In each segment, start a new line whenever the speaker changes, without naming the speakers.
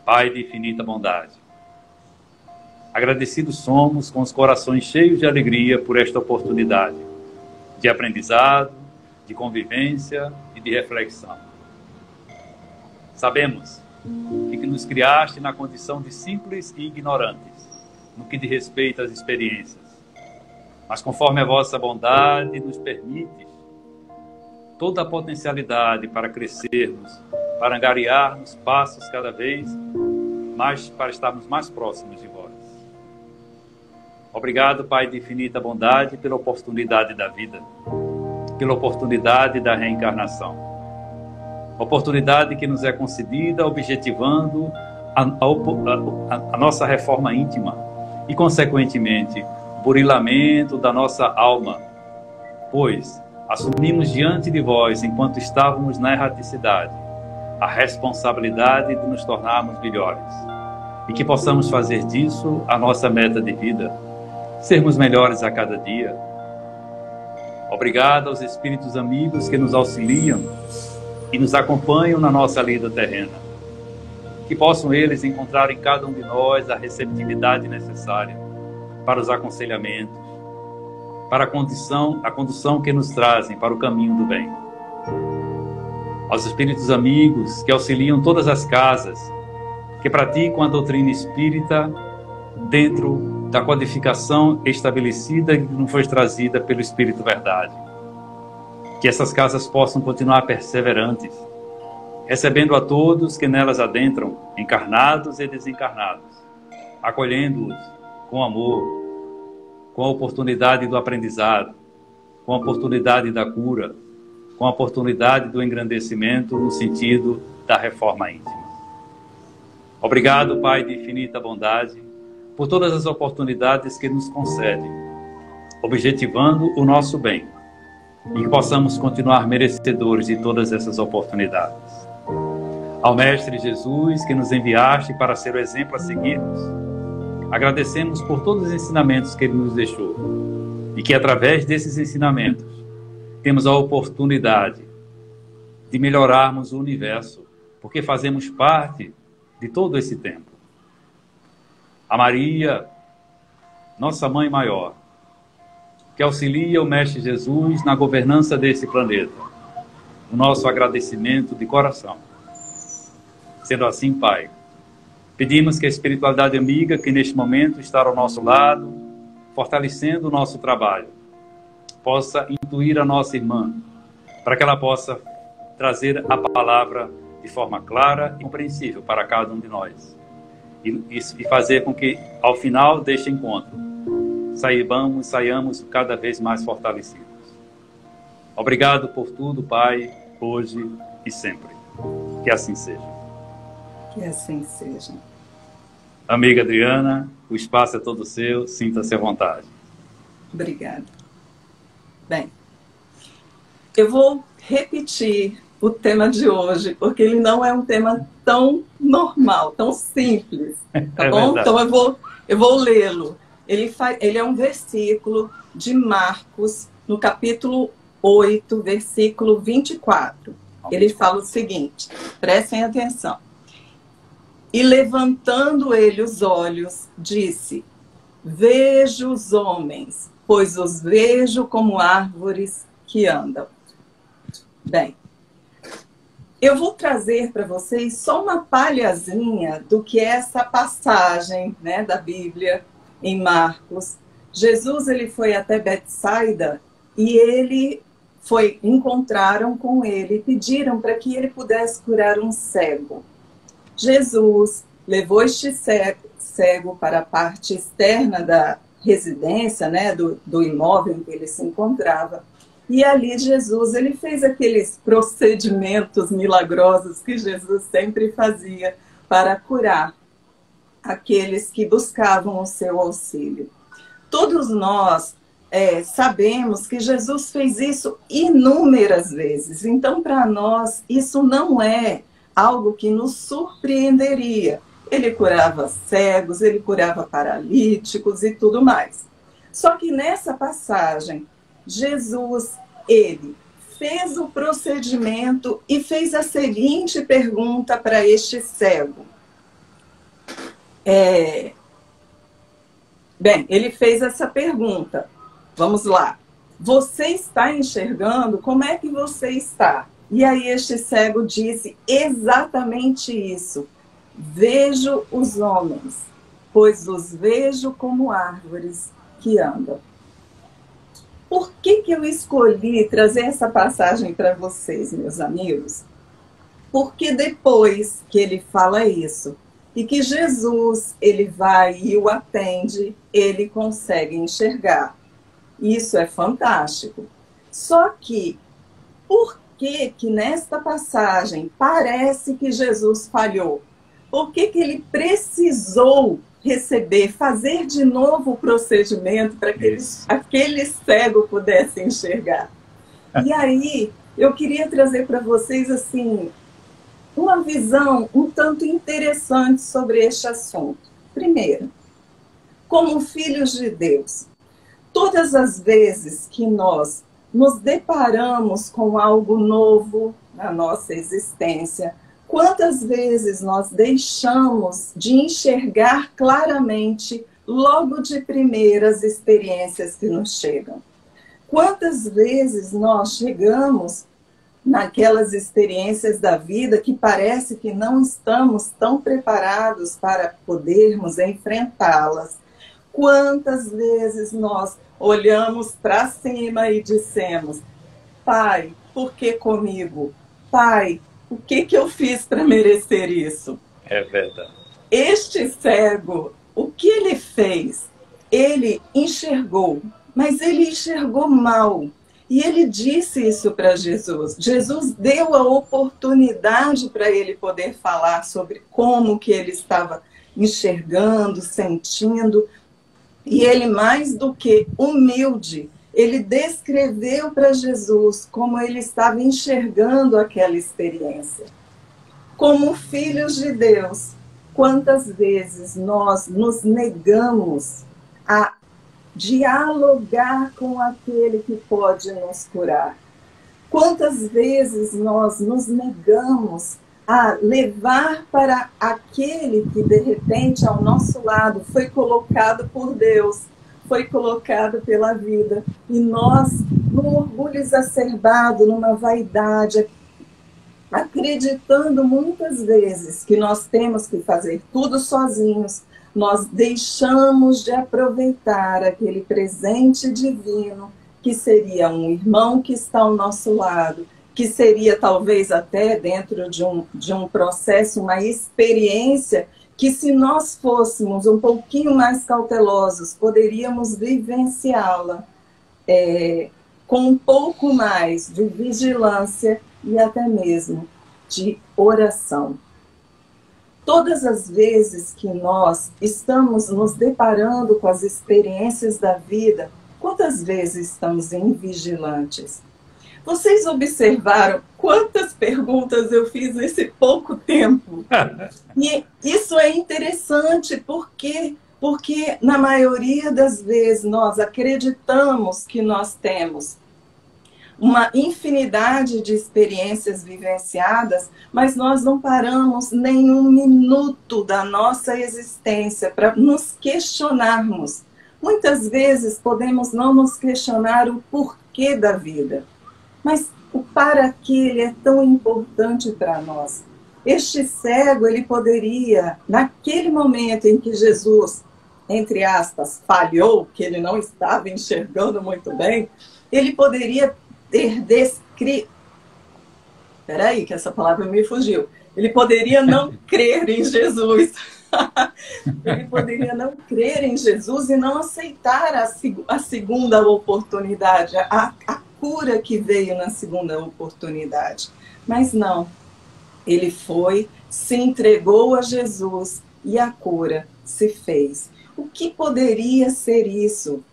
Pai de infinita bondade, agradecidos somos com os corações cheios de alegria por esta oportunidade de aprendizado, de convivência e de reflexão. Sabemos que nos criaste na condição de simples e ignorantes, no que diz respeito às experiências. Mas conforme a vossa bondade nos permite toda a potencialidade para crescermos, para angariarmos passos cada vez mais, para estarmos mais próximos de vós. Obrigado, Pai de infinita bondade, pela oportunidade da vida, pela oportunidade da reencarnação. Oportunidade que nos é concedida objetivando a nossa reforma íntima e, consequentemente, o burilamento da nossa alma, pois assumimos diante de vós, enquanto estávamos na erraticidade, a responsabilidade de nos tornarmos melhores e que possamos fazer disso a nossa meta de vida, sermos melhores a cada dia. Obrigado aos espíritos amigos que nos auxiliam e nos acompanham na nossa lida terrena. Que possam eles encontrar em cada um de nós a receptividade necessária para os aconselhamentos, para a condução que nos trazem para o caminho do bem. Aos espíritos amigos que auxiliam todas as casas, que praticam a doutrina espírita dentro da codificação estabelecida que nos foi trazida pelo Espírito Verdade. Que essas casas possam continuar perseverantes, recebendo a todos que nelas adentram, encarnados e desencarnados, acolhendo-os com amor, com a oportunidade do aprendizado, com a oportunidade da cura, com a oportunidade do engrandecimento no sentido da reforma íntima. Obrigado, Pai de infinita bondade, por todas as oportunidades que nos concede, objetivando o nosso bem, e que possamos continuar merecedores de todas essas oportunidades. Ao Mestre Jesus, que nos enviaste para ser o exemplo a seguirmos, agradecemos por todos os ensinamentos que Ele nos deixou, e que através desses ensinamentos temos a oportunidade de melhorarmos o universo, porque fazemos parte de todo esse tempo. A Maria, nossa Mãe Maior, que auxilia o Mestre Jesus na governança desse planeta. O nosso agradecimento de coração. Sendo assim, Pai, pedimos que a espiritualidade amiga que neste momento está ao nosso lado, fortalecendo o nosso trabalho, possa intuir a nossa irmã, para que ela possa trazer a palavra de forma clara e compreensível para cada um de nós. E fazer com que, ao final deste encontro, saiamos cada vez mais fortalecidos. Obrigado por tudo, Pai, hoje e sempre. Que assim seja.
Que assim seja.
Amiga Adriana, o espaço é todo seu, sinta-se à vontade.
Obrigada. Bem, eu vou repetir o tema de hoje, porque ele não é um tema tão normal, tão simples, tá bom?
Verdade.
Então eu vou lê-lo. Ele é um versículo de Marcos, no capítulo 8, versículo 24. Ele fala o seguinte, prestem atenção. E levantando ele os olhos, disse: vejo os homens, pois os vejo como árvores que andam. Bem, eu vou trazer para vocês só uma palhazinha do que é essa passagem, né, da Bíblia em Marcos. Jesus, ele foi até Betsaida e encontraram com ele, pediram para que ele pudesse curar um cego. Jesus levou este cego para a parte externa da residência, né, do imóvel em que ele se encontrava. E ali Jesus, ele fez aqueles procedimentos milagrosos que Jesus sempre fazia para curar aqueles que buscavam o seu auxílio. Todos nós sabemos que Jesus fez isso inúmeras vezes. Então, para nós, isso não é algo que nos surpreenderia. Ele curava cegos, ele curava paralíticos e tudo mais. Só que nessa passagem, Jesus, ele fez o procedimento e fez a seguinte pergunta para este cego: Bem, ele fez essa pergunta. Vamos lá. Você está enxergando? Como é que você está? E aí este cego disse exatamente isso. Vejo os homens, pois os vejo como árvores que andam. Por que eu escolhi trazer essa passagem para vocês, meus amigos? Porque depois que ele fala isso, e que Jesus, ele vai e o atende, ele consegue enxergar. Isso é fantástico. Só que, por que nesta passagem parece que Jesus falhou? Por que ele precisou fazer de novo o procedimento para que aquele cego pudesse enxergar? E aí, eu queria trazer para vocês, assim, uma visão um tanto interessante sobre este assunto. Primeiro, como filhos de Deus, todas as vezes que nós nos deparamos com algo novo na nossa existência, quantas vezes nós deixamos de enxergar claramente logo de primeiras experiências que nos chegam? Quantas vezes nós chegamos naquelas experiências da vida que parece que não estamos tão preparados para podermos enfrentá-las? Quantas vezes nós olhamos para cima e dissemos: Pai, por que comigo? Pai, o que eu fiz para merecer isso?
É verdade.
Este cego, o que ele fez? Ele enxergou, mas ele enxergou mal. E ele disse isso para Jesus. Jesus deu a oportunidade para ele poder falar sobre como que ele estava enxergando, sentindo. E ele, mais do que humilde, ele descreveu para Jesus como ele estava enxergando aquela experiência. Como filhos de Deus, quantas vezes nós nos negamos a dialogar com aquele que pode nos curar? Quantas vezes nós nos negamos a levar para aquele que de repente ao nosso lado foi colocado por Deus, foi colocado pela vida, e nós, num orgulho exacerbado, numa vaidade, acreditando muitas vezes que nós temos que fazer tudo sozinhos, nós deixamos de aproveitar aquele presente divino, que seria um irmão que está ao nosso lado, que seria talvez até dentro de um processo, uma experiência, que se nós fôssemos um pouquinho mais cautelosos, poderíamos vivenciá-la com um pouco mais de vigilância e até mesmo de oração. Todas as vezes que nós estamos nos deparando com as experiências da vida, quantas vezes estamos invigilantes? Vocês observaram quantas perguntas eu fiz nesse pouco tempo? E isso é interessante, porque na maioria das vezes nós acreditamos que nós temos uma infinidade de experiências vivenciadas, mas nós não paramos nenhum minuto da nossa existência para nos questionarmos. Muitas vezes podemos não nos questionar o porquê da vida, mas o para que ele é tão importante para nós. Este cego, ele poderia, naquele momento em que Jesus, entre aspas, falhou, que ele não estava enxergando muito bem, ele poderia ter descrito... Peraí, que essa palavra me fugiu. Ele poderia não crer em Jesus. Ele poderia não crer em Jesus e não aceitar a segunda oportunidade, a cura que veio na segunda oportunidade. Mas não. Ele foi, se entregou a Jesus e a cura se fez. O que poderia ser isso?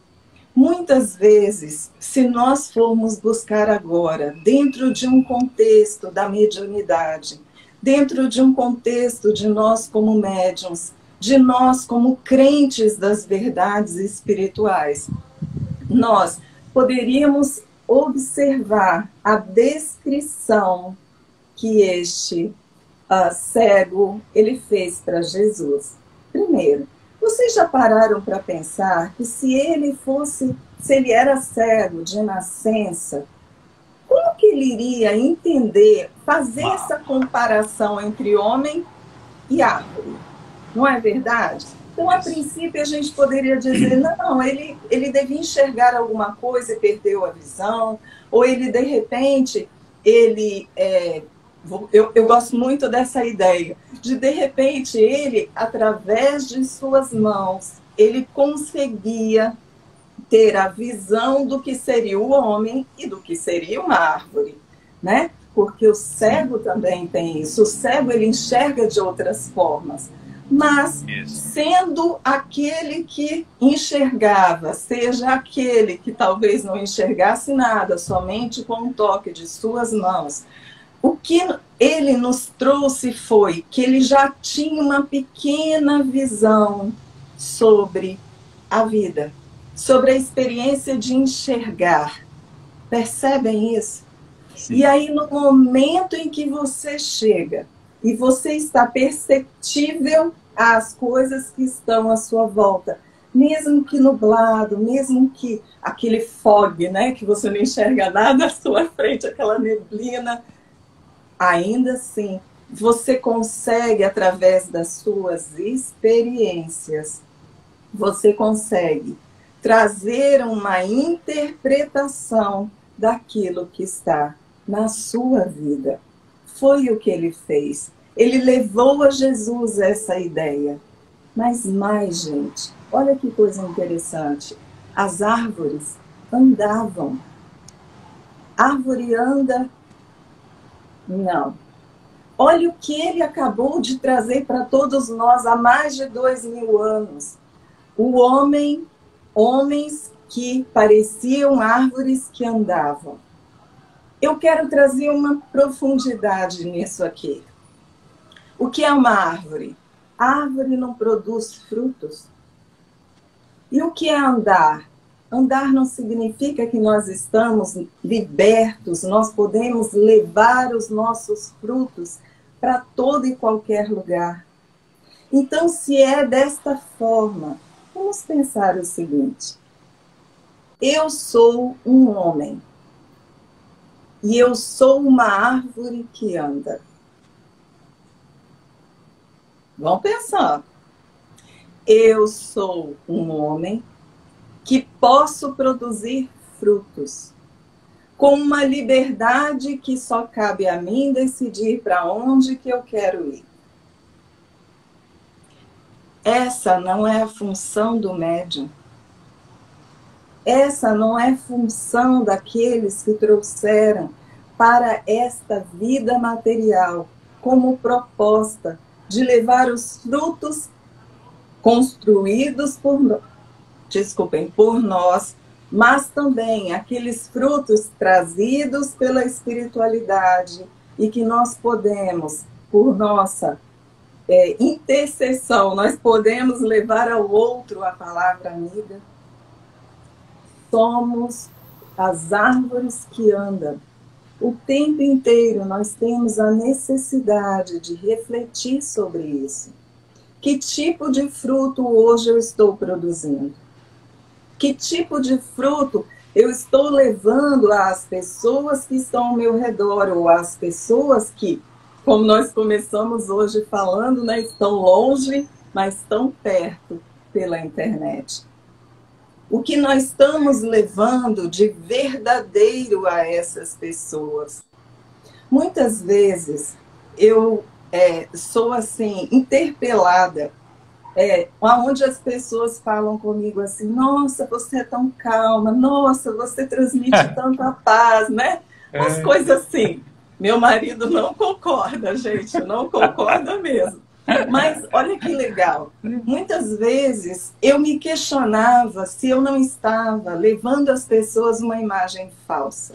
Muitas vezes, se nós formos buscar agora, dentro de um contexto da mediunidade, dentro de um contexto de nós como médiuns, de nós como crentes das verdades espirituais, nós poderíamos observar a descrição que este cego ele fez para Jesus. Primeiro, vocês já pararam para pensar que se ele era cego de nascença, como que ele iria entender, fazer essa comparação entre homem e árvore? Não é verdade? Então, a princípio, a gente poderia dizer, não, ele devia enxergar alguma coisa e perdeu a visão, ou ele, de repente, eu gosto muito dessa ideia, de repente, ele, através de suas mãos, ele conseguia ter a visão do que seria o homem e do que seria uma árvore, né? Porque o cego também tem isso, o cego ele enxerga de outras formas. Mas, sendo aquele que enxergava, seja aquele que talvez não enxergasse nada, somente com um toque de suas mãos, o que ele nos trouxe foi que ele já tinha uma pequena visão sobre a vida, sobre a experiência de enxergar. Percebem isso? Sim. E aí, no momento em que você chega e você está perceptível às coisas que estão à sua volta, mesmo que nublado, mesmo que aquele fog, né, que você não enxerga nada à sua frente, aquela neblina, ainda assim, você consegue, através das suas experiências, você consegue trazer uma interpretação daquilo que está na sua vida. Foi o que ele fez. Ele levou a Jesus essa ideia. Mas mais, gente, olha que coisa interessante. As árvores andavam. Árvore anda? Não. Olha o que ele acabou de trazer para todos nós há mais de 2000 anos. Homens que pareciam árvores que andavam. Eu quero trazer uma profundidade nisso aqui. O que é uma árvore? A árvore não produz frutos. E o que é andar? Andar não significa que nós estamos libertos, nós podemos levar os nossos frutos para todo e qualquer lugar. Então, se é desta forma, vamos pensar o seguinte. Eu sou um homem. E eu sou uma árvore que anda. Vamos pensar. Eu sou um homem que posso produzir frutos, com uma liberdade que só cabe a mim decidir para onde que eu quero ir. Essa não é a função do médium. Essa não é função daqueles que trouxeram para esta vida material como proposta de levar os frutos construídos por nós, mas também aqueles frutos trazidos pela espiritualidade e que nós podemos, por nossa intercessão, nós podemos levar ao outro a palavra amiga. Somos as árvores que andam. O tempo inteiro nós temos a necessidade de refletir sobre isso. Que tipo de fruto hoje eu estou produzindo? Que tipo de fruto eu estou levando às pessoas que estão ao meu redor, ou às pessoas que, como nós começamos hoje falando, né, estão longe, mas estão perto pela internet? O que nós estamos levando de verdadeiro a essas pessoas? Muitas vezes eu sou assim, interpelada, onde as pessoas falam comigo assim, nossa, você é tão calma, nossa, você transmite tanta paz, né? Umas coisas assim. Meu marido não concorda, gente, não concorda mesmo. Mas olha que legal, muitas vezes eu me questionava se eu não estava levando às pessoas uma imagem falsa.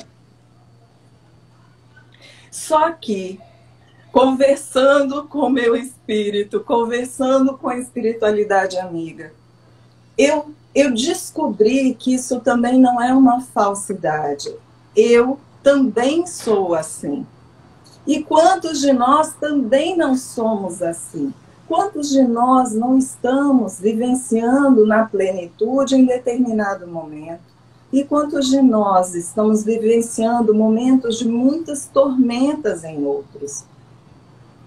Só que, conversando com o meu espírito, conversando com a espiritualidade amiga, eu descobri que isso também não é uma falsidade. Eu também sou assim. E quantos de nós também não somos assim? Quantos de nós não estamos vivenciando na plenitude em determinado momento? E quantos de nós estamos vivenciando momentos de muitas tormentas em outros?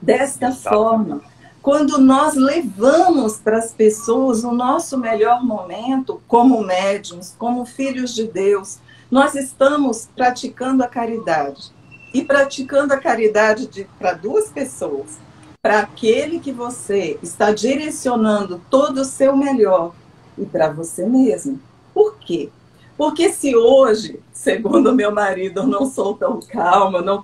Desta forma, quando nós levamos para as pessoas o nosso melhor momento, como médiuns, como filhos de Deus, nós estamos praticando a caridade. E praticando a caridade para duas pessoas, para aquele que você está direcionando todo o seu melhor e para você mesmo. Por quê? Porque se hoje, segundo meu marido, eu não sou tão calma, não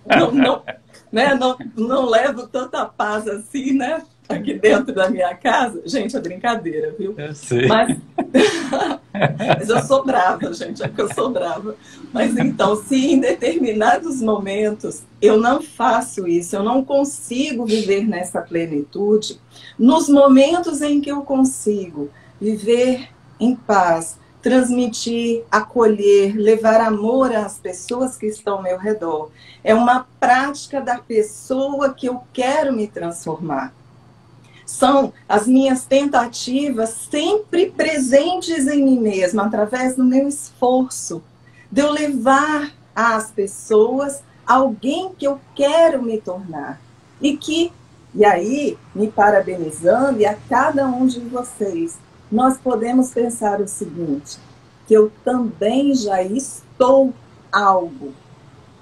levo tanta paz assim, né? Aqui dentro da minha casa. Gente, é brincadeira, viu?
Eu sei.
Mas eu sou brava, gente, é que eu sou brava. Mas então, se em determinados momentos eu não faço isso, eu não consigo viver nessa plenitude, nos momentos em que eu consigo viver em paz, transmitir, acolher, levar amor às pessoas que estão ao meu redor, é uma prática da pessoa que eu quero me transformar. São as minhas tentativas sempre presentes em mim mesma, através do meu esforço, de eu levar às pessoas alguém que eu quero me tornar. E aí, me parabenizando, e a cada um de vocês, nós podemos pensar o seguinte, que eu também já estou algo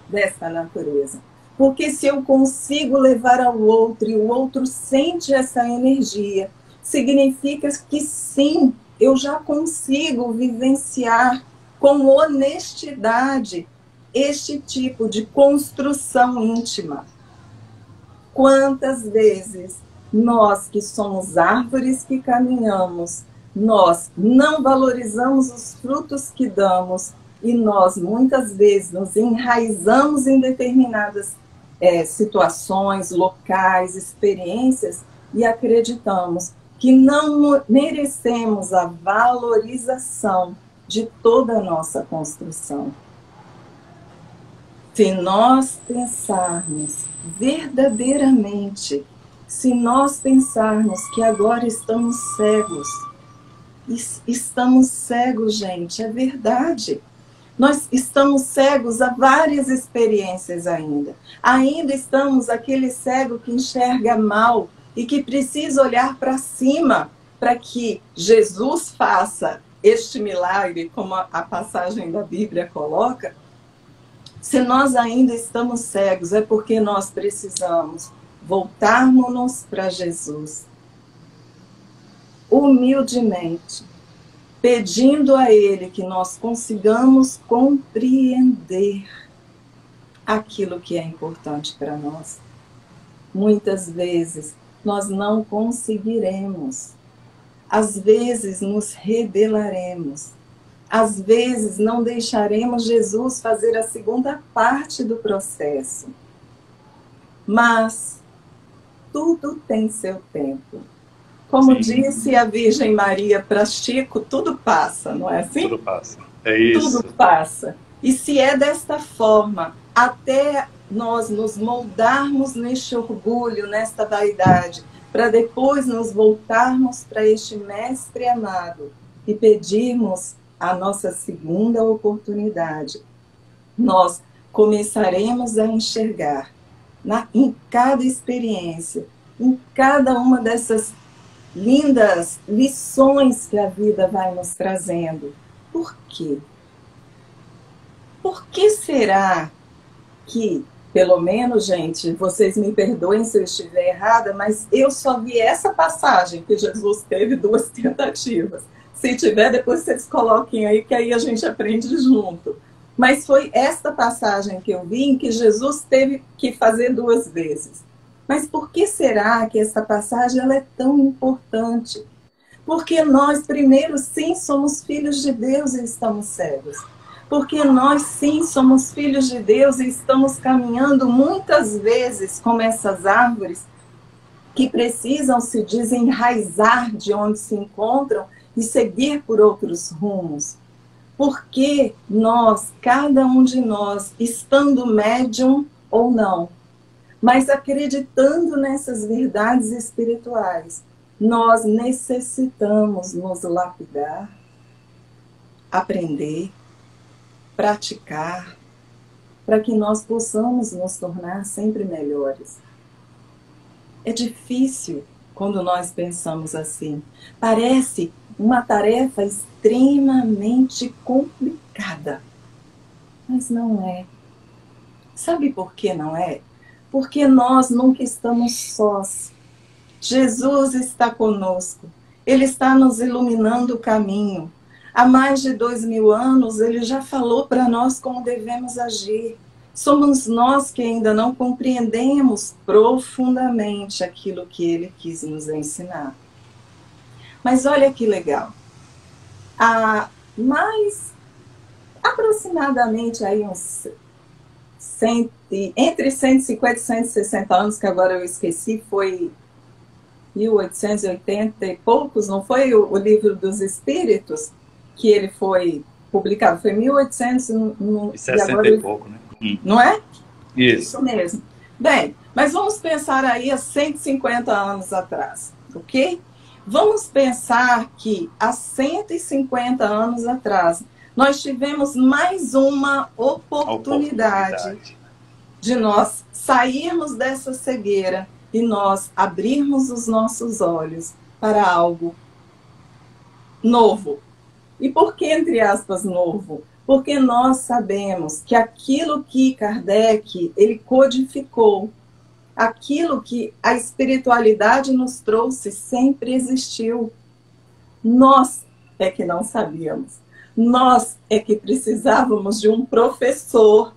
dessa natureza. Porque se eu consigo levar ao outro e o outro sente essa energia, significa que sim, eu já consigo vivenciar com honestidade este tipo de construção íntima. Quantas vezes nós que somos árvores que caminhamos, nós não valorizamos os frutos que damos e nós muitas vezes nos enraizamos em determinadas situações, locais, experiências e acreditamos que não merecemos a valorização de toda a nossa construção. Se nós pensarmos verdadeiramente, se nós pensarmos que agora estamos cegos, gente, é verdade. Nós estamos cegos a várias experiências ainda. Ainda estamos aquele cego que enxerga mal e que precisa olhar para cima para que Jesus faça este milagre, como a passagem da Bíblia coloca. Se nós ainda estamos cegos, é porque nós precisamos voltarmos para Jesus. Humildemente, pedindo a Ele que nós consigamos compreender aquilo que é importante para nós. Muitas vezes nós não conseguiremos. Às vezes nos rebelaremos. Às vezes não deixaremos Jesus fazer a segunda parte do processo. Mas tudo tem seu tempo. Como disse a Virgem Maria para Chico, tudo passa, não é assim?
Tudo passa, é isso.
Tudo passa. E se é desta forma, até nós nos moldarmos neste orgulho, nesta vaidade, para depois nos voltarmos para este Mestre amado e pedirmos a nossa segunda oportunidade, nós começaremos a enxergar em cada experiência, em cada uma dessas lindas lições que a vida vai nos trazendo. Por quê? Por que será que, pelo menos, gente, vocês me perdoem se eu estiver errada, mas eu só vi essa passagem que Jesus teve 2 tentativas. Se tiver, depois vocês coloquem aí, que aí a gente aprende junto. Mas foi esta passagem que eu vi em que Jesus teve que fazer 2 vezes. Mas por que será que essa passagem ela é tão importante? Porque nós, primeiro, sim, somos filhos de Deus e estamos cegos. Porque nós, sim, somos filhos de Deus e estamos caminhando muitas vezes como essas árvores que precisam se desenraizar de onde se encontram e seguir por outros rumos. Porque nós, cada um de nós, estando médium ou não, Mas acreditando nessas verdades espirituais, nós necessitamos nos lapidar, aprender, praticar, para que nós possamos nos tornar sempre melhores. É difícil quando nós pensamos assim. Parece uma tarefa extremamente complicada. Mas não é. Sabe por que não é? Porque nós nunca estamos sós. Jesus está conosco. Ele está nos iluminando o caminho. Há mais de 2000 anos, ele já falou para nós como devemos agir. Somos nós que ainda não compreendemos profundamente aquilo que ele quis nos ensinar. Mas olha que legal. Há mais aproximadamente aí uns entre 150 e 160 anos, que agora eu esqueci, foi 1880 e poucos, não foi o Livro dos Espíritos, que ele foi publicado, foi 1860
e agora e pouco, né?
Não é?
Isso
mesmo. Bem, mas vamos pensar aí há 150 anos atrás, ok? Vamos pensar que há 150 anos atrás nós tivemos mais uma oportunidade de nós sairmos dessa cegueira e nós abrirmos os nossos olhos para algo novo. E por que, entre aspas, novo? Porque nós sabemos que aquilo que Kardec ele codificou, aquilo que a espiritualidade nos trouxe, sempre existiu. Nós é que não sabíamos. Nós é que precisávamos de um professor,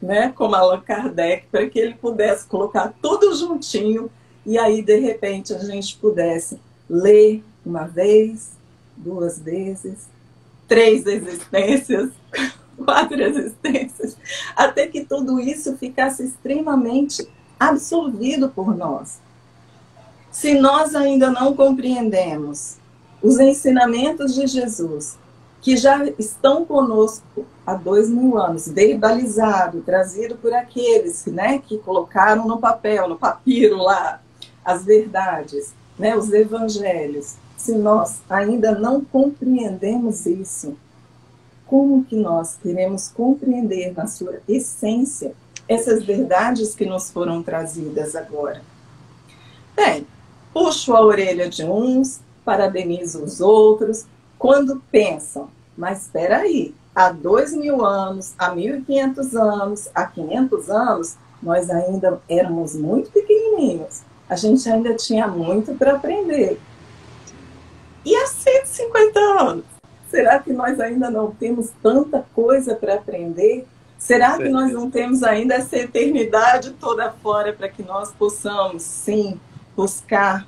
né, como Allan Kardec, para que ele pudesse colocar tudo juntinho e aí, de repente, a gente pudesse ler uma vez, 2 vezes, 3 existências, 4 existências, até que tudo isso ficasse extremamente absorvido por nós. Se nós ainda não compreendemos os ensinamentos de Jesus, que já estão conosco há 2000 anos, verbalizado, trazido por aqueles, né, que colocaram no papel, no papiro lá, as verdades, né, os evangelhos. Se nós ainda não compreendemos isso, como que nós queremos compreender na sua essência essas verdades que nos foram trazidas agora? Bem, puxo a orelha de uns, parabenizo os outros, quando pensam, mas espera aí, há 2000 anos, há 1500 anos, há 500 anos, nós ainda éramos muito pequenininhos. A gente ainda tinha muito para aprender. E há 150 anos? Será que nós ainda não temos tanta coisa para aprender? Será que nós não temos ainda essa eternidade toda fora para que nós possamos, sim, buscar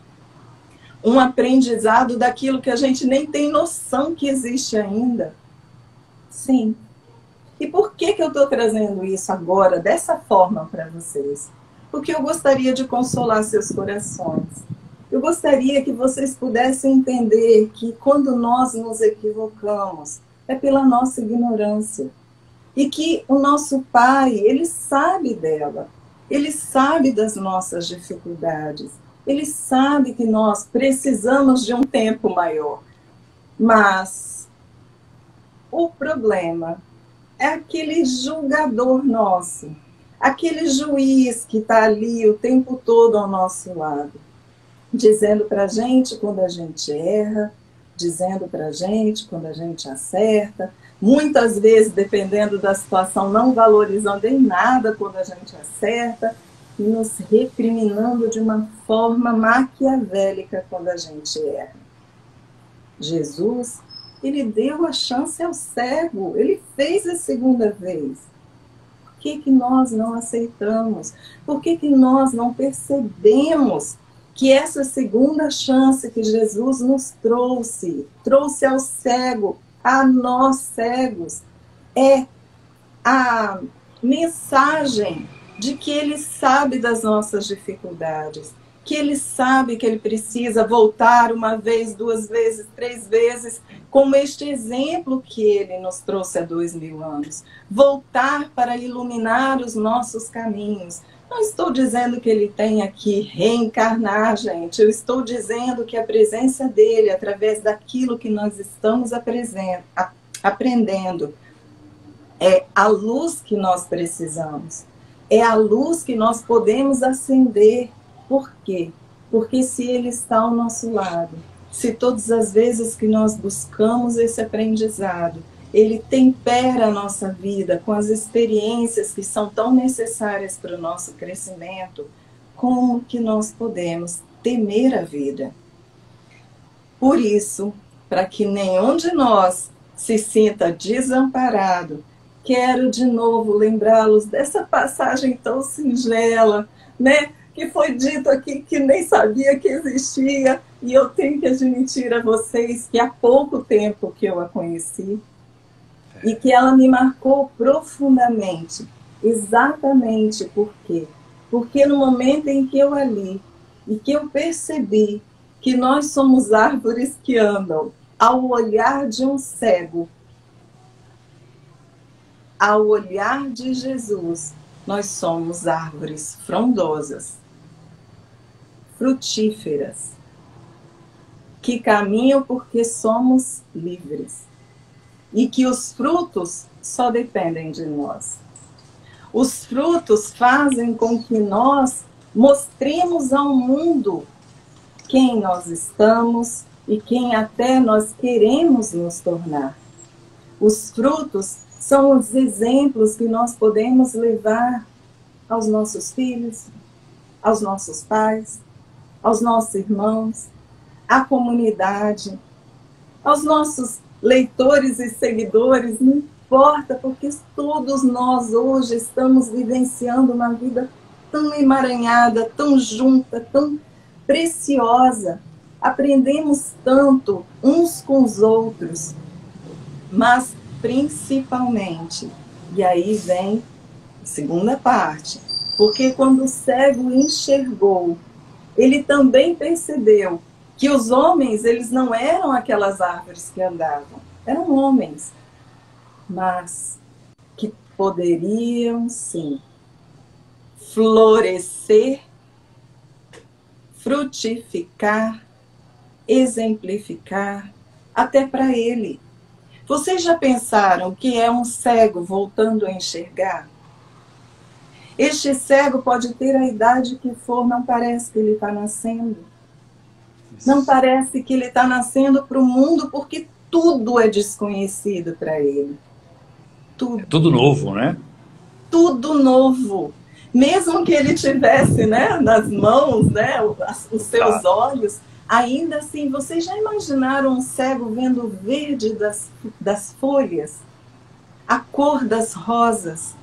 um aprendizado daquilo que a gente nem tem noção que existe ainda? Sim. E por que eu estou trazendo isso agora, dessa forma, para vocês? Porque eu gostaria de consolar seus corações. Eu gostaria que vocês pudessem entender que quando nós nos equivocamos, é pela nossa ignorância. E que o nosso Pai, Ele sabe dela. Ele sabe das nossas dificuldades. Ele sabe que nós precisamos de um tempo maior. Mas o problema é aquele julgador nosso. Aquele juiz que está ali o tempo todo ao nosso lado, dizendo para a gente quando a gente erra, dizendo para a gente quando a gente acerta, muitas vezes, dependendo da situação, não valorizando em nada quando a gente acerta, e nos recriminando de uma forma maquiavélica quando a gente erra. Jesus, ele deu a chance ao cego, ele fez a segunda vez. Por que nós não aceitamos? Por que nós não percebemos que essa segunda chance que Jesus nos trouxe ao cego, a nós cegos, é a mensagem de que Ele sabe das nossas dificuldades, que Ele sabe que Ele precisa voltar 1 vez, 2 vezes, 3 vezes, como este exemplo que Ele nos trouxe há 2000 anos. Voltar para iluminar os nossos caminhos, Não estou dizendo que ele tenha que reencarnar, gente. Eu estou dizendo que a presença dele, através daquilo que nós estamos aprendendo, é a luz que nós precisamos. É a luz que nós podemos acender. Por quê? Porque se ele está ao nosso lado, se todas as vezes que nós buscamos esse aprendizado, ele tempera a nossa vida com as experiências que são tão necessárias para o nosso crescimento, como que nós podemos temer a vida? Por isso, para que nenhum de nós se sinta desamparado, quero de novo lembrá-los dessa passagem tão singela, né? Que foi dito aqui que nem sabia que existia, e eu tenho que admitir a vocês que há pouco tempo que eu a conheci, e que ela me marcou profundamente. Exatamente por quê? Porque no momento em que eu a li, e que eu percebi que nós somos árvores que andam, ao olhar de um cego, ao olhar de Jesus, nós somos árvores frondosas, frutíferas, que caminham porque somos livres. E que os frutos só dependem de nós. Os frutos fazem com que nós mostremos ao mundo quem nós estamos e quem até nós queremos nos tornar. Os frutos são os exemplos que nós podemos levar aos nossos filhos, aos nossos pais, aos nossos irmãos, à comunidade, aos nossos leitores e seguidores, não importa, porque todos nós hoje estamos vivenciando uma vida tão emaranhada, tão junta, tão preciosa. Aprendemos tanto uns com os outros, mas principalmente, e aí vem a segunda parte, porque quando o cego enxergou, ele também percebeu que os homens, eles não eram aquelas árvores que andavam, eram homens, mas que poderiam, sim, florescer, frutificar, exemplificar, até para ele. Vocês já pensaram que é um cego voltando a enxergar? Este cego pode ter a idade que for, não parece que ele está nascendo. Não parece que ele está nascendo para o mundo, porque tudo é desconhecido para ele. Tudo.
É tudo novo, né?
Tudo novo. Mesmo que ele tivesse, né, nas mãos, né, os seus olhos, ainda assim, vocês já imaginaram um cego vendo o verde das folhas? A cor das rosas?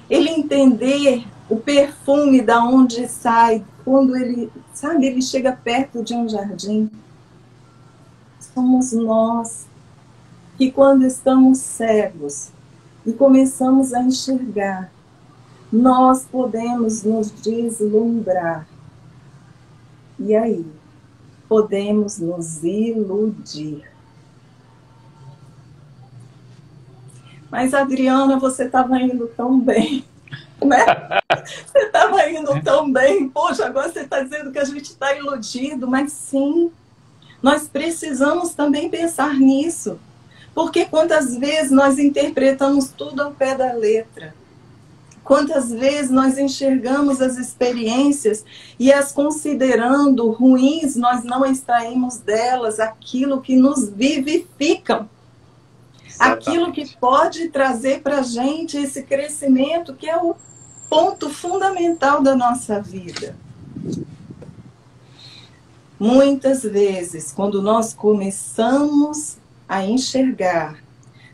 Ele entender o perfume da onde sai, quando ele, sabe, ele chega perto de um jardim. Somos nós que, quando estamos cegos e começamos a enxergar, nós podemos nos deslumbrar. E aí, podemos nos iludir. Mas, Adriana, você estava indo tão bem, né? Você estava indo tão bem. Poxa, agora você está dizendo que a gente está iludido. Mas sim, nós precisamos também pensar nisso. Porque quantas vezes nós interpretamos tudo ao pé da letra? Quantas vezes nós enxergamos as experiências e as considerando ruins, nós não extraímos delas aquilo que nos vivificam. Exatamente. Aquilo que pode trazer para a gente esse crescimento, que é o ponto fundamental da nossa vida. Muitas vezes, quando nós começamos a enxergar,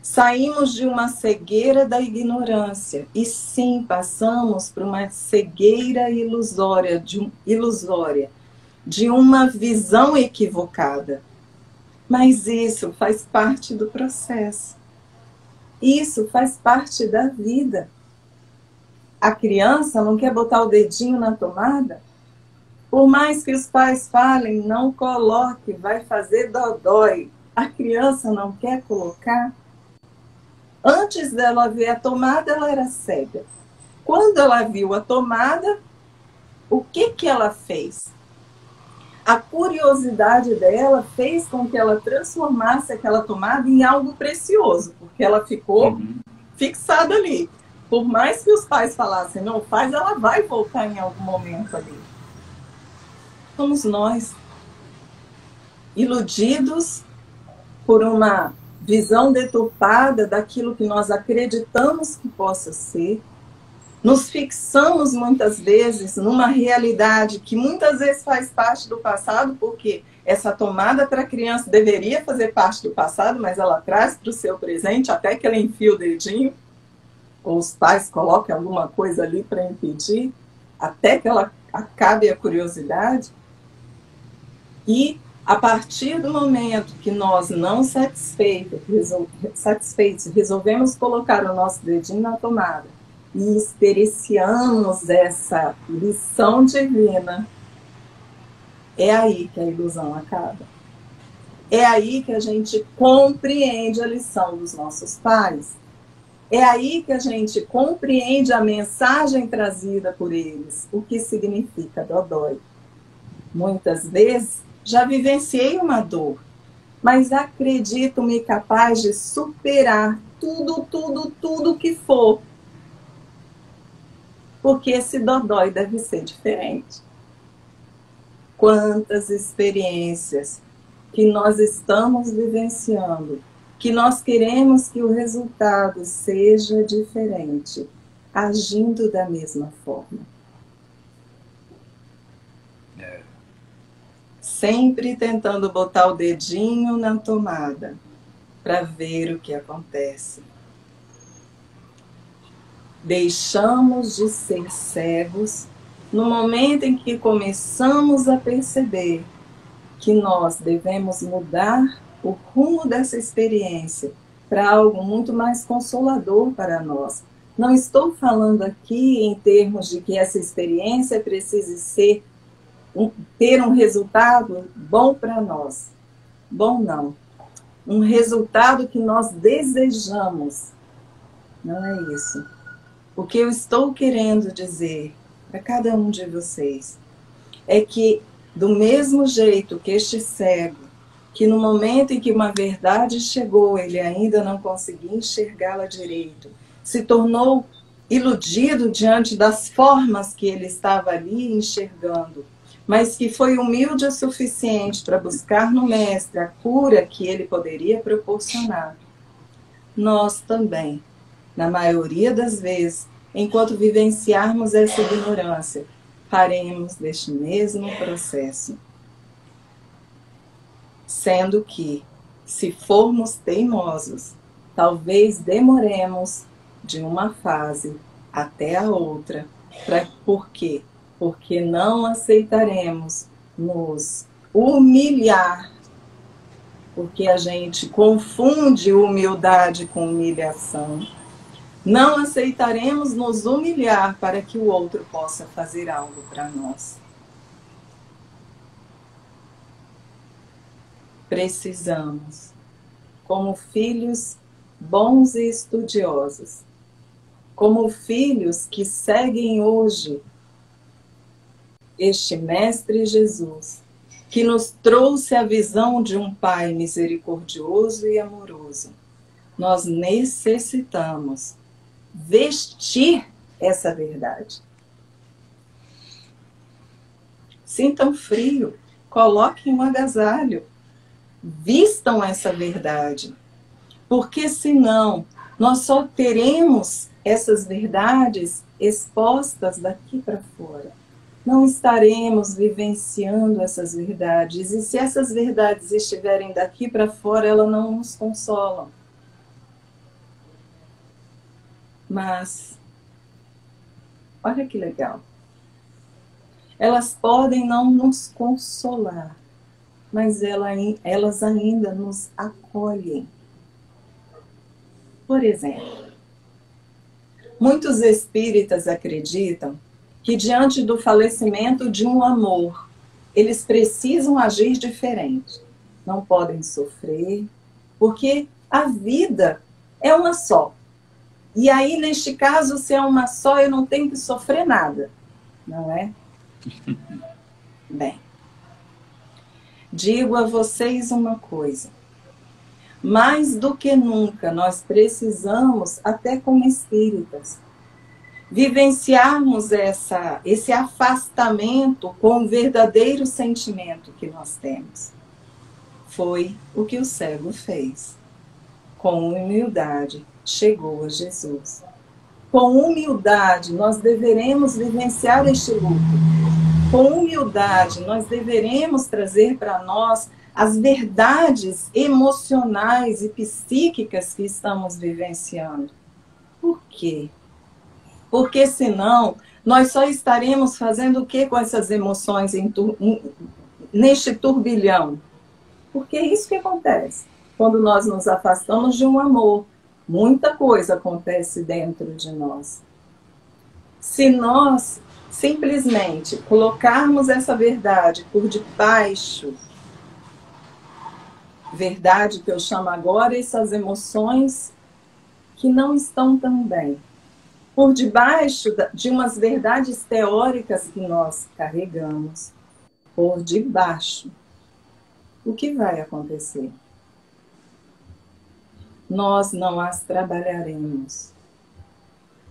saímos de uma cegueira da ignorância e sim passamos por uma cegueira ilusória, de uma visão equivocada. Mas isso faz parte do processo. Isso faz parte da vida. A criança não quer botar o dedinho na tomada? Por mais que os pais falem, não coloque, vai fazer dodói. A criança não quer colocar. Antes dela ver a tomada, ela era cega. quando ela viu a tomada, o que ela fez? A curiosidade dela fez com que ela transformasse aquela tomada em algo precioso, porque ela ficou fixada ali. Por mais que os pais falassem, não faz, ela vai voltar em algum momento ali. Somos nós, iludidos por uma visão deturpada daquilo que nós acreditamos que possa ser. Nos fixamos muitas vezes numa realidade que muitas vezes faz parte do passado, porque essa tomada para a criança deveria fazer parte do passado, mas ela traz para o seu presente até que ela enfia o dedinho, ou os pais colocam alguma coisa ali para impedir, até que ela acabe a curiosidade. E a partir do momento que nós, não satisfeitos, resolvemos colocar o nosso dedinho na tomada e experienciamos essa lição divina, é aí que a ilusão acaba. É aí que a gente compreende a lição dos nossos pais. É aí que a gente compreende a mensagem trazida por eles, o que significa dodói. Muitas vezes já vivenciei uma dor, mas acredito-me capaz de superar tudo que for. Porque esse dodói deve ser diferente. Quantas experiências que nós estamos vivenciando, que nós queremos que o resultado seja diferente, agindo da mesma forma. Sempre tentando botar o dedinho na tomada para ver o que acontece. Deixamos de ser cegos no momento em que começamos a perceber que nós devemos mudar o rumo dessa experiência para algo muito mais consolador para nós. Não estou falando aqui em termos de que essa experiência precise ter um resultado bom para nós. Bom não. Um resultado que nós desejamos. Não é isso. O que eu estou querendo dizer para cada um de vocês é que, do mesmo jeito que este cego, que no momento em que uma verdade chegou, ele ainda não conseguia enxergá-la direito, se tornou iludido diante das formas que ele estava ali enxergando, mas que foi humilde o suficiente para buscar no Mestre a cura que ele poderia proporcionar. Nós também, na maioria das vezes, enquanto vivenciarmos essa ignorância, faremos deste mesmo processo. Sendo que, se formos teimosos, talvez demoremos de uma fase até a outra. Por quê? Porque não aceitaremos nos humilhar, porque a gente confunde humildade com humilhação. Não aceitaremos nos humilhar para que o outro possa fazer algo para nós. Precisamos, como filhos bons e estudiosos, como filhos que seguem hoje este Mestre Jesus, que nos trouxe a visão de um Pai misericordioso e amoroso, nós necessitamos vestir essa verdade. Sintam frio, coloquem um agasalho, vistam essa verdade, porque senão nós só teremos essas verdades expostas daqui para fora. Não estaremos vivenciando essas verdades, e se essas verdades estiverem daqui para fora, elas não nos consolam. Mas, olha que legal, elas podem não nos consolar, mas elas ainda nos acolhem. Por exemplo, muitos espíritas acreditam que diante do falecimento de um amor, eles precisam agir diferente. Não podem sofrer, porque a vida é uma só. E aí, neste caso, se é uma só, eu não tenho que sofrer nada, não é? Bem, digo a vocês uma coisa. Mais do que nunca, nós precisamos, até como espíritas, vivenciarmos esse afastamento com o verdadeiro sentimento que nós temos. Foi o que o cego fez. Com humildade, chegou a Jesus. Com humildade, nós deveremos vivenciar este luto. Com humildade, nós deveremos trazer para nós as verdades emocionais e psíquicas que estamos vivenciando. Por quê? Porque senão, nós só estaremos fazendo o que com essas emoções neste turbilhão? Porque é isso que acontece. Quando nós nos afastamos de um amor, muita coisa acontece dentro de nós. Se nós simplesmente colocarmos essa verdade por debaixo, verdade que eu chamo agora, essas emoções que não estão tão bem, por debaixo de umas verdades teóricas que nós carregamos, por debaixo, o que vai acontecer? Nós não as trabalharemos.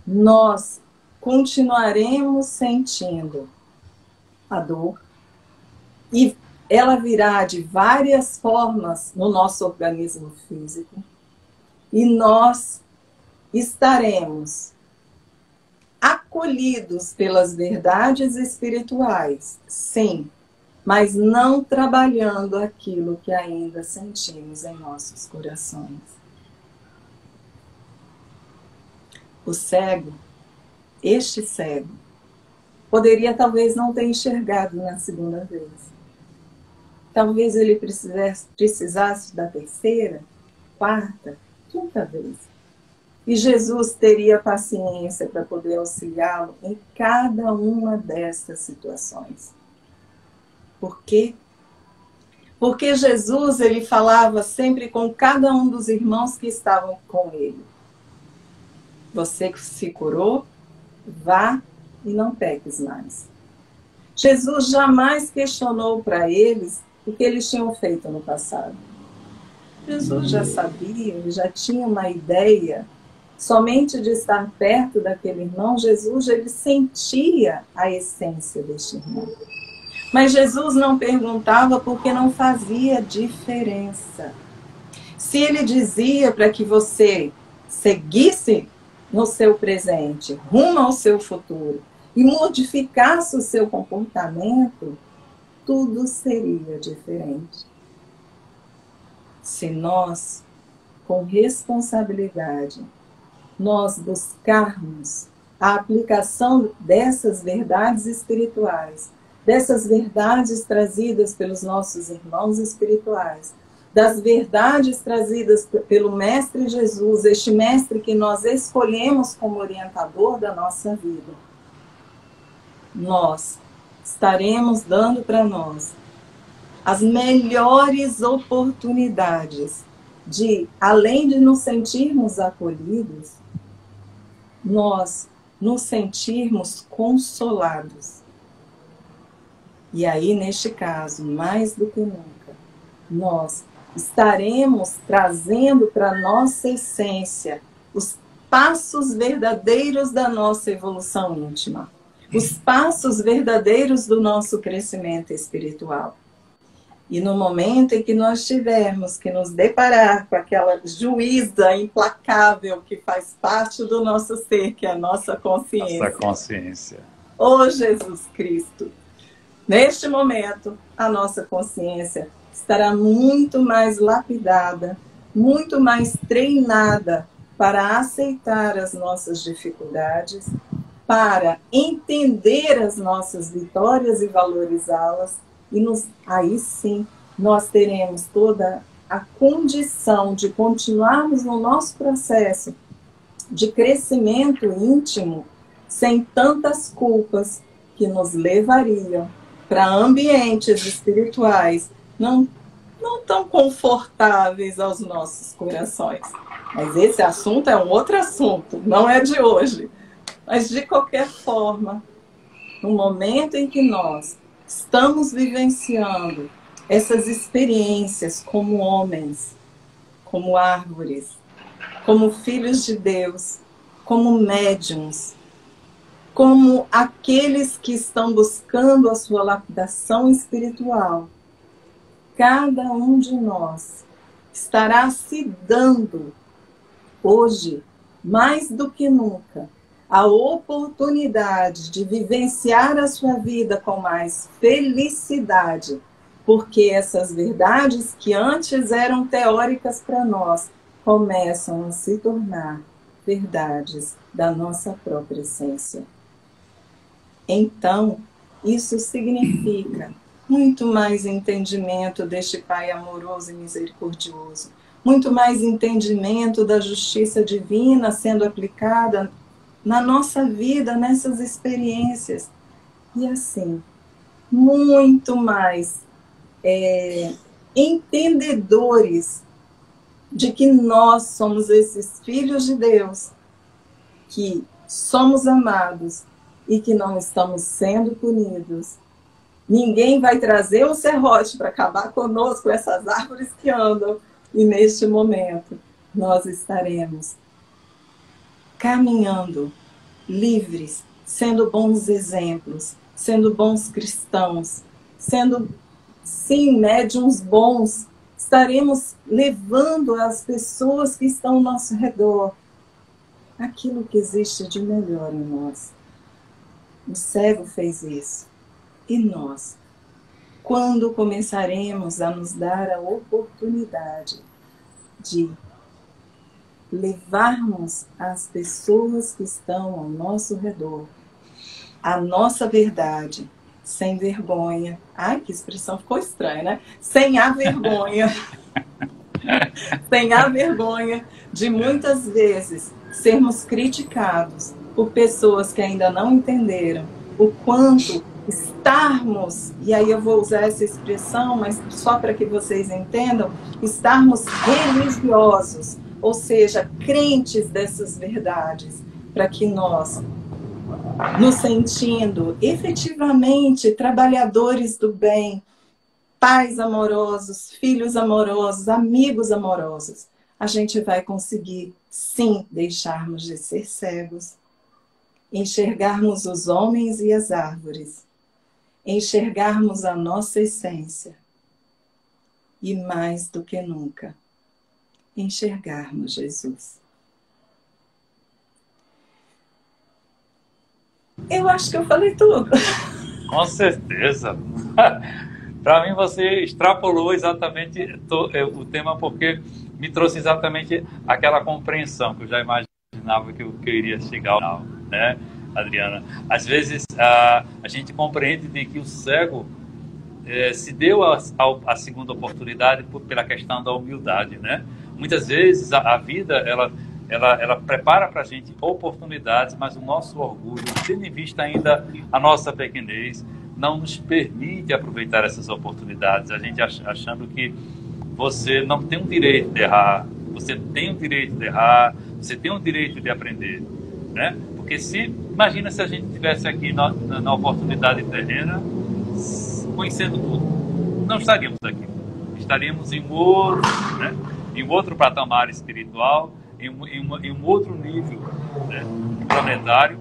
Nós continuaremos sentindo a dor e ela virá de várias formas no nosso organismo físico e nós estaremos acolhidos pelas verdades espirituais, sim, mas não trabalhando aquilo que ainda sentimos em nossos corações. O cego, este cego, poderia talvez não ter enxergado na segunda vez. Talvez ele precisasse da terceira, quarta, quinta vez. E Jesus teria paciência para poder auxiliá-lo em cada uma dessas situações. Por quê? Porque Jesus, ele falava sempre com cada um dos irmãos que estavam com ele. Você que se curou, vá e não peques mais. Jesus jamais questionou para eles o que eles tinham feito no passado. Jesus já sabia, ele já tinha uma ideia. Somente de estar perto daquele irmão, Jesus ele sentia a essência deste irmão. Mas Jesus não perguntava porque não fazia diferença. Se ele dizia para que você seguisse no seu presente, rumo ao seu futuro, e modificasse o seu comportamento, tudo seria diferente. Se nós, com responsabilidade, nós buscarmos a aplicação dessas verdades espirituais, dessas verdades trazidas pelos nossos irmãos espirituais, das verdades trazidas pelo Mestre Jesus, este Mestre que nós escolhemos como orientador da nossa vida, nós estaremos dando para nós as melhores oportunidades de, além de nos sentirmos acolhidos, nós nos sentirmos consolados. E aí, neste caso, mais do que nunca, nós estaremos trazendo para a nossa essência os passos verdadeiros da nossa evolução íntima, os passos verdadeiros do nosso crescimento espiritual. E no momento em que nós tivermos que nos deparar com aquela juíza implacável que faz parte do nosso ser, que é a nossa consciência.
Nossa consciência.
Ô Jesus Cristo! Neste momento, a nossa consciência estará muito mais lapidada, muito mais treinada para aceitar as nossas dificuldades, para entender as nossas vitórias e valorizá-las, e aí sim nós teremos toda a condição de continuarmos no nosso processo de crescimento íntimo sem tantas culpas que nos levariam para ambientes espirituais não não tão confortáveis aos nossos corações. Mas esse assunto é um outro assunto, não é de hoje. Mas, de qualquer forma, no momento em que nós estamos vivenciando essas experiências como homens, como árvores, como filhos de Deus, como médiuns, como aqueles que estão buscando a sua lapidação espiritual, cada um de nós estará se dando, hoje, mais do que nunca, a oportunidade de vivenciar a sua vida com mais felicidade, porque essas verdades que antes eram teóricas para nós, começam a se tornar verdades da nossa própria essência. Então, isso significa muito mais entendimento deste Pai amoroso e misericordioso, muito mais entendimento da justiça divina sendo aplicada na nossa vida, nessas experiências. E assim, muito mais entendedores de que nós somos esses filhos de Deus, que somos amados e que não estamos sendo punidos. Ninguém vai trazer um serrote para acabar conosco, essas árvores que andam. E neste momento, nós estaremos caminhando livres, sendo bons exemplos, sendo bons cristãos, sendo, sim, médiuns bons. Estaremos levando às pessoas que estão ao nosso redor aquilo que existe de melhor em nós. O cego fez isso. E nós? Quando começaremos a nos dar a oportunidade de levarmos às pessoas que estão ao nosso redor a nossa verdade, sem vergonha. Ai, que expressão ficou estranha, né? Sem a vergonha. Sem a vergonha de muitas vezes sermos criticados por pessoas que ainda não entenderam o quanto estarmos, e aí eu vou usar essa expressão, mas só para que vocês entendam, estarmos religiosos, ou seja, crentes dessas verdades, para que nós, nos sentindo efetivamente trabalhadores do bem, pais amorosos, filhos amorosos, amigos amorosos, a gente vai conseguir, sim, deixarmos de ser cegos, enxergarmos os homens e as árvores, enxergarmos a nossa essência e, mais do que nunca, enxergarmos Jesus. Eu acho que eu falei tudo.
Com certeza. Para mim, você extrapolou exatamente o tema, porque me trouxe exatamente aquela compreensão que eu já imaginava que eu iria chegar ao final, né, Adriana? Às vezes, a gente compreende de que o cego se deu a segunda oportunidade pela questão da humildade, né? Muitas vezes, a vida, ela prepara para a gente oportunidades, mas o nosso orgulho, tendo em vista ainda a nossa pequenez, não nos permite aproveitar essas oportunidades. A gente achando que você não tem o direito de errar, você tem o direito de errar, você tem o direito de aprender, né? Porque imagina se a gente estivesse aqui na oportunidade terrena, conhecendo tudo, não estaríamos aqui. Estaríamos em outro, né? Em outro patamar espiritual, em um outro nível, né, planetário,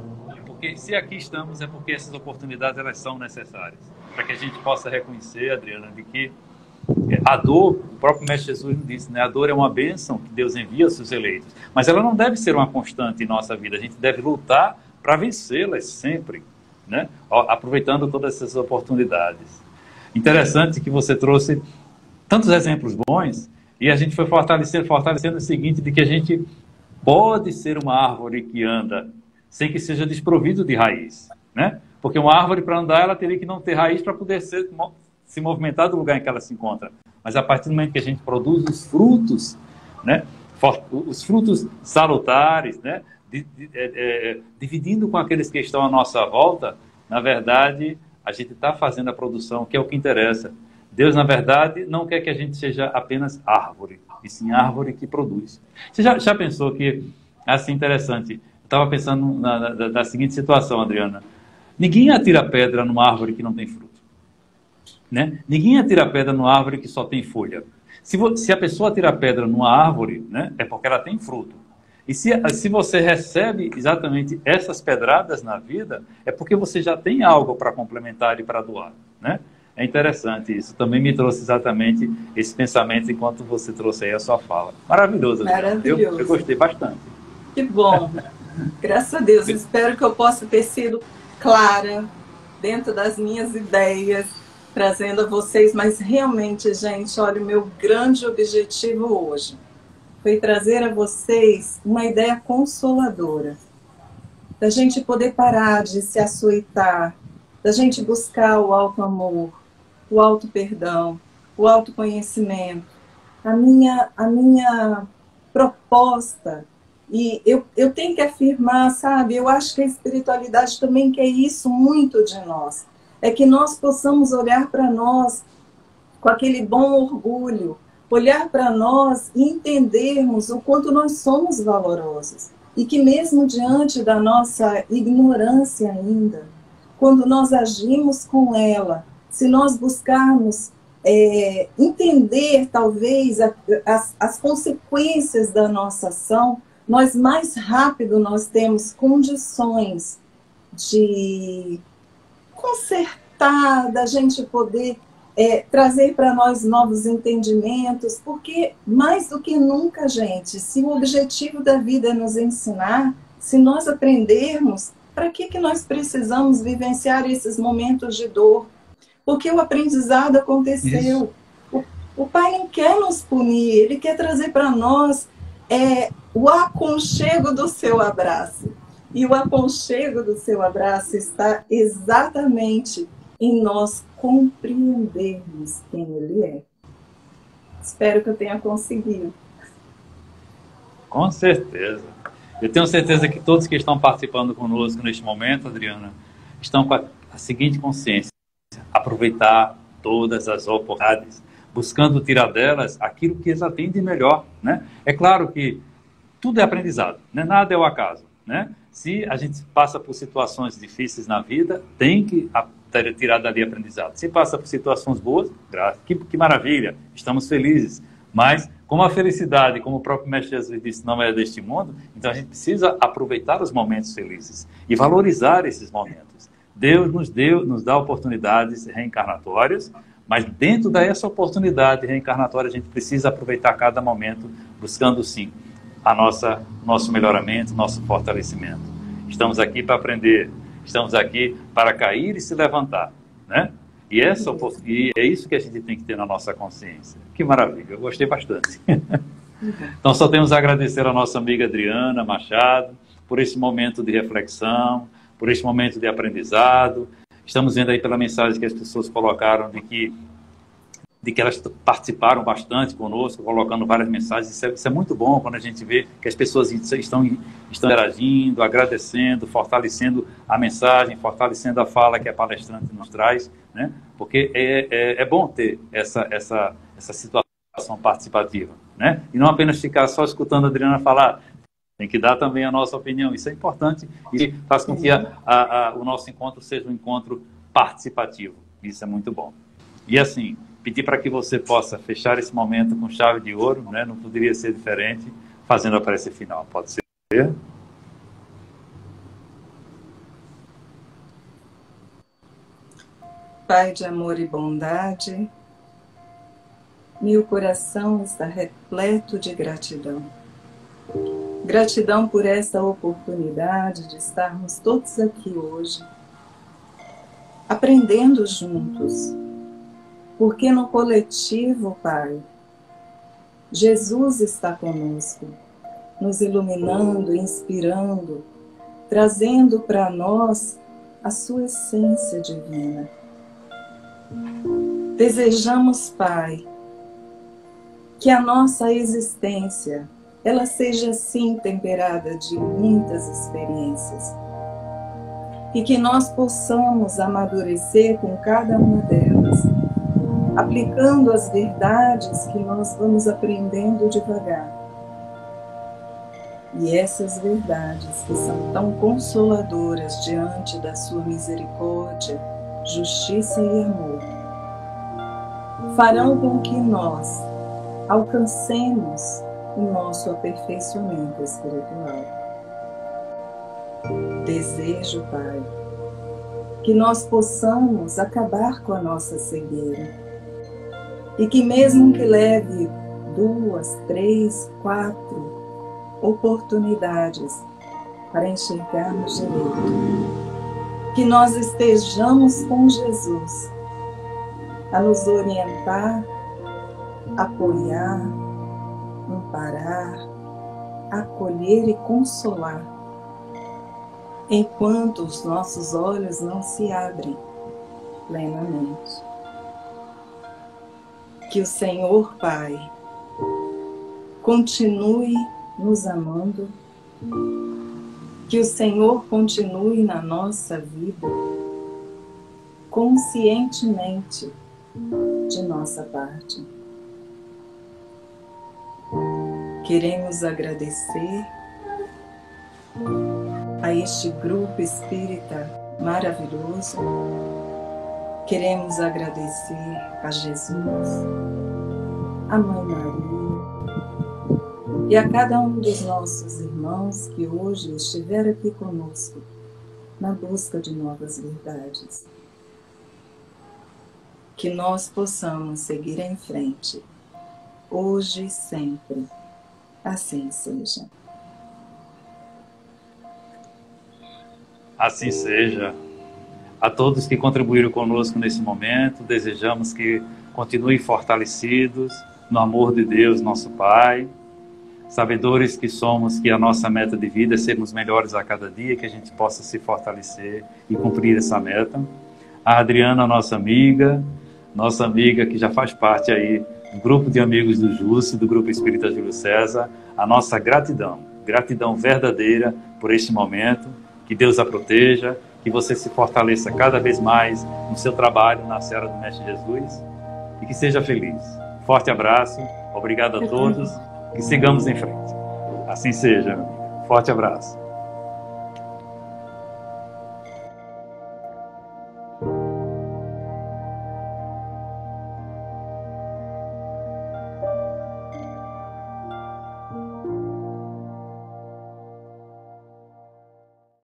porque se aqui estamos é porque essas oportunidades elas são necessárias, para que a gente possa reconhecer, Adriana, de que a dor, o próprio Mestre Jesus nos disse, né, a dor é uma bênção que Deus envia aos seus eleitos, mas ela não deve ser uma constante em nossa vida, a gente deve lutar para vencê-las sempre, né, aproveitando todas essas oportunidades. Interessante que você trouxe tantos exemplos bons, e a gente foi fortalecendo o seguinte, de que a gente pode ser uma árvore que anda sem que seja desprovido de raiz, né? Porque uma árvore, para andar, ela teria que não ter raiz para poder se movimentar do lugar em que ela se encontra. Mas a partir do momento que a gente produz os frutos, né? Os frutos salutares, né? Dividindo com aqueles que estão à nossa volta, na verdade, a gente está fazendo a produção, que é o que interessa. Deus, na verdade, não quer que a gente seja apenas árvore, e sim árvore que produz. Você já pensou que, assim, interessante, eu estava pensando da seguinte situação, Adriana. Ninguém atira pedra numa árvore que não tem fruto, né? Ninguém atira pedra numa árvore que só tem folha. Se a pessoa atira pedra numa árvore, né, é porque ela tem fruto. E se você recebe exatamente essas pedradas na vida, é porque você já tem algo para complementar e para doar, né? É interessante isso. Também me trouxe exatamente esse pensamento enquanto você trouxe aí a sua fala. Maravilhoso.
Maravilhoso.
Eu gostei bastante.
Que bom. Graças a Deus. Espero que eu possa ter sido clara dentro das minhas ideias, trazendo a vocês. Mas realmente, gente, olha, o meu grande objetivo hoje foi trazer a vocês uma ideia consoladora. Da gente poder parar de se açoitar, da gente buscar o auto-amor, o auto-perdão, o autoconhecimento. A minha proposta, e eu tenho que afirmar, sabe, eu acho que a espiritualidade também quer isso muito de nós, é que nós possamos olhar para nós com aquele bom orgulho, olhar para nós e entendermos o quanto nós somos valorosos, e que mesmo diante da nossa ignorância ainda, quando nós agimos com ela, se nós buscarmos entender, talvez, as consequências da nossa ação, nós mais rápido nós temos condições de consertar, da gente poder trazer para nós novos entendimentos, porque mais do que nunca, gente, se o objetivo da vida é nos ensinar, se nós aprendermos, para que nós precisamos vivenciar esses momentos de dor? Porque o aprendizado aconteceu. O Pai não quer nos punir, Ele quer trazer para nós o aconchego do seu abraço. E o aconchego do seu abraço está exatamente em nós compreendermos quem Ele é. Espero que eu tenha conseguido.
Com certeza. Eu tenho certeza que todos que estão participando conosco neste momento, Adriana, estão com a seguinte consciência: aproveitar todas as oportunidades, buscando tirar delas aquilo que eles atendem melhor, né? É claro que tudo é aprendizado, né? Nada é o acaso, né? Se a gente passa por situações difíceis na vida, tem que tirar dali aprendizado. Se passa por situações boas, que maravilha, estamos felizes. Mas, como a felicidade, como o próprio Mestre Jesus disse, não é deste mundo, então a gente precisa aproveitar os momentos felizes e valorizar esses momentos. Deus nos dá oportunidades reencarnatórias, mas dentro dessa oportunidade reencarnatória a gente precisa aproveitar cada momento, buscando sim nosso melhoramento, nosso fortalecimento. Estamos aqui para aprender, estamos aqui para cair e se levantar, né? E é isso que a gente tem que ter na nossa consciência. Que maravilha, eu gostei bastante. Então só temos a agradecer a nossa amiga Adriana Machado por esse momento de reflexão, por esse momento de aprendizado. Estamos vendo aí pela mensagem que as pessoas colocaram de que elas participaram bastante conosco, colocando várias mensagens. Isso é muito bom quando a gente vê que as pessoas estão interagindo, agradecendo, fortalecendo a mensagem, fortalecendo a fala que a palestrante nos traz, né? Porque é bom ter essa situação participativa, né? E não apenas ficar só escutando a Adriana falar. Tem que dar também a nossa opinião. Isso é importante e faz com que o nosso encontro seja um encontro participativo. Isso é muito bom. E assim, pedir para que você possa fechar esse momento com chave de ouro, né? Não poderia ser diferente, fazendo a prece final. Pode ser?
Pai de amor e bondade, meu coração está repleto de gratidão. Gratidão por essa oportunidade de estarmos todos aqui hoje, aprendendo juntos. Porque no coletivo, Pai, Jesus está conosco, nos iluminando, inspirando, trazendo para nós a sua essência divina. Desejamos, Pai, que a nossa existência ela seja assim temperada de muitas experiências e que nós possamos amadurecer com cada uma delas aplicando as verdades que nós vamos aprendendo devagar. E essas verdades, que são tão consoladoras diante da sua misericórdia, justiça e amor, farão com que nós alcancemos o nosso aperfeiçoamento espiritual. Desejo, Pai, que nós possamos acabar com a nossa cegueira e que mesmo que leve 2, 3, 4 oportunidades para enxergarmos direito, que nós estejamos com Jesus a nos orientar, apoiar, amparar, acolher e consolar, enquanto os nossos olhos não se abrem plenamente. Que o Senhor, Pai, continue nos amando, que o Senhor continue na nossa vida, conscientemente de nossa parte. Queremos agradecer a este grupo espírita maravilhoso. Queremos agradecer a Jesus, a Mãe Maria e a cada um dos nossos irmãos que hoje estiveram aqui conosco na busca de novas verdades. Que nós possamos seguir em frente, hoje e sempre. Assim seja.
Assim seja. A todos que contribuíram conosco nesse momento, desejamos que continuem fortalecidos no amor de Deus, nosso Pai, sabedores que somos que a nossa meta de vida é sermos melhores a cada dia, que a gente possa se fortalecer e cumprir essa meta. A Adriana, nossa amiga que já faz parte aí do grupo de amigos do Júcio, do Grupo Espírita Júlio César, a nossa gratidão verdadeira por este momento, que Deus a proteja, que você se fortaleça cada vez mais no seu trabalho na Seara do Mestre Jesus e que seja feliz. Forte abraço, obrigado a todos, que sigamos em frente. Assim seja, forte abraço.